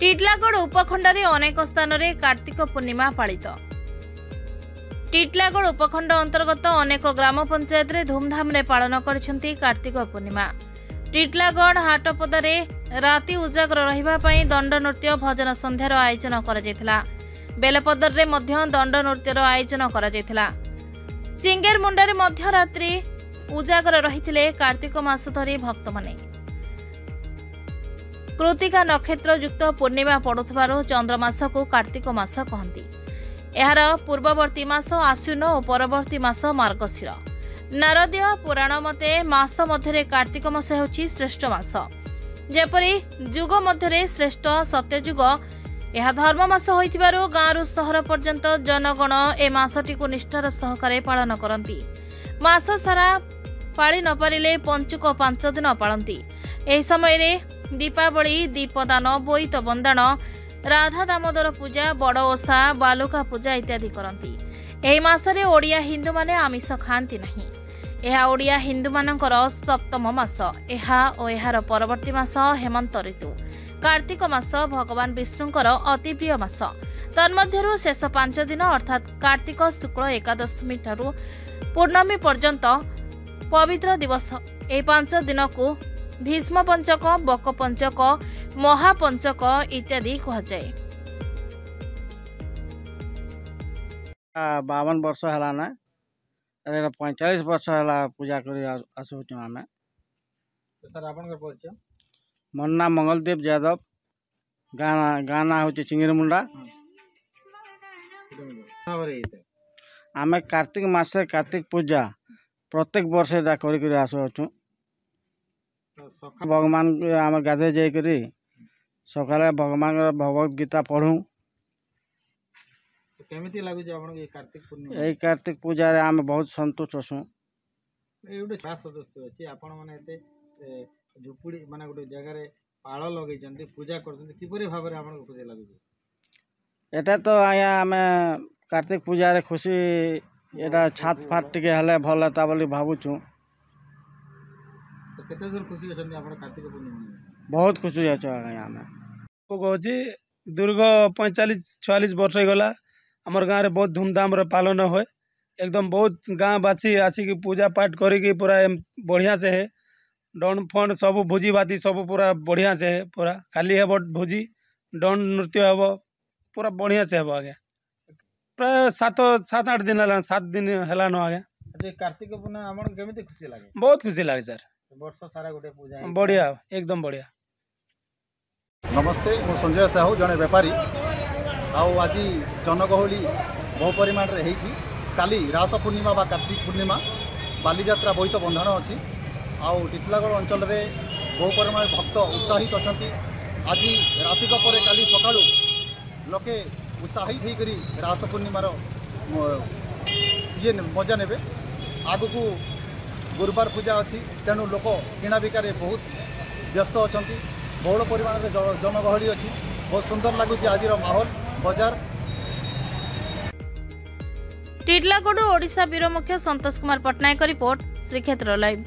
टिटलागढ़ उपखंड में अनेक स्थान में कार्तिक पूर्णिमा पालित। टिटलागढ़ उपखंड अंतर्गत अनेक ग्राम पंचायत रे धूमधाम रे पालन करछंती कार्तिक पूर्णिमा। टिटलागढ़ हाटपदार राति उजागर रहिबा पई दंड नृत्य भजन संध्यार आयोजन करा जायतिला। बेलपदर रे मध्य दंड नृत्यर आयोजन करा जायतिला। चिंगेर मुंडारे मध्य रात्रि उजागर रहिथिले कार्तिक मास धरी भक्त माने। कृतिका नक्षत्र युक्त पूर्णिमा पड़ुथबारो चंद्रमास को कार्तिक मास कहती। यार पूर्ववर्ती मास आश्विन और परवर्ती मास मार्गशीर। नारदीय पुराण मते मास मध्य कार्तिक मास होछि श्रेष्ठ मास। जेपरि जुग मध्य श्रेष्ठ सत्यजुग यह धर्म मास होइथिबारो गाँरु सहर पर्यंत जनगण ए मासटी को निष्ठार सहकारे पालन करती। मास सारा पाଳି न पारिले पंचुक 5 दिन पालती। एही समय रे दीपावली दीपदान बोईत बंदाण राधा दामोदर पूजा बड़ ओषा बालुका पूजा इत्यादि करती। एही मासरे ओडिया हिंदू माने आमिष खाती नहीं। यह ओडिया हिंदू मानकर सप्तम मास। यह और यार परवर्ती मास हेमंत ऋतु। कार्तिक मास भगवान विष्णुंकर अति प्रिय मास। तन्मध्यरु शेष 5 दिन अर्थात कार्तिक शुक्ल एकादशी ठारू पूर्णमी पर्यंत पवित्र दिवस। ए 5 दिन को भीष्म पंचक बक पंचक महापंचक इत्यादि कहुए। 52 वर्ष है ना 45 वर्ष है पूजा कर आसुचु आम। सर आपन परिचय? मोर नाम मंगलदेव यादव। गाँ ना हूँ चिंगेर मुंडा। आम कार्तिक मास कार्तिक पूजा प्रत्येक वर्ष कर आसुचु। भगवान आम गाधे जाकर सकाले भगवान भगवत गीता पढ़ू। केमिति लागुच आपन के कार्तिक पूर्णिमा? यही कार्तिक पूजा रे आम बहुत संतुष्ट छू। एउडे खास सदस्य अछि आपन माने एते झुपुडी माने गोटे जगह रे पाळ लगै जंती पूजा करथि किपरि भाव रे आपन को पूजा लागुच? एटा तो आया आम कार्तिक पूजा रे खुशी एटा छात फाट टिके हले भल ता बोली भाबुछु। तो केते दूर खुशी अछन आपन कार्तिक पूर्णिमा? बहुत खुशी अछि आम को कहछि दीर्घ 45-46 वर्ष गला हमर गाँव रे बहुत धूमधाम रे पालन होय। एकदम बहुत गाँववासी आसिक पूजा पाठ करिक पूरा बढ़िया से है। डन फंड सब भोजी भाती सब पूरा बढ़िया से है। पूरा खाली है भोजी डन नृत्य हे पूरा बढ़िया से हे। आगे प्राय 7-8 दिन है 7 दिन है आगे। कार्तिक पूर्णिमा हमन केमिति खुशी लागे? बहुत खुशी लागे सर। वर्ष सारा गोटे पूजा बढ़िया एकदम बढ़िया। नमस्ते मु संजय साहू जड़े बेपारी। आज जनगहली बहु परिमाण रे हेइथि। काली रास पूर्णिमा बा कार्तिक पूर्णिमा बालीजात्रा बोईत बंधाण अच्छी। टिटलागढ़ अंचल रे बहु परिमाण भक्त उत्साहित अच्छा। आज रातिक पर काली सका लोके उत्साहित होकर रास पूर्णिमार ये मजा ने। आग को गुरुवार पूजा अच्छी तेणु लोक किणा बिकार बहुत व्यस्त अच्छा। बहुल परिमाण में जनगहली अच्छी। बहुत सुंदर लगुच आज माहौल बाजार। टिटलागढ़ ओडिशा ब्यूरो मुख्य संतोष कुमार पटनायक रिपोर्ट श्रीक्षेत्र लाइव।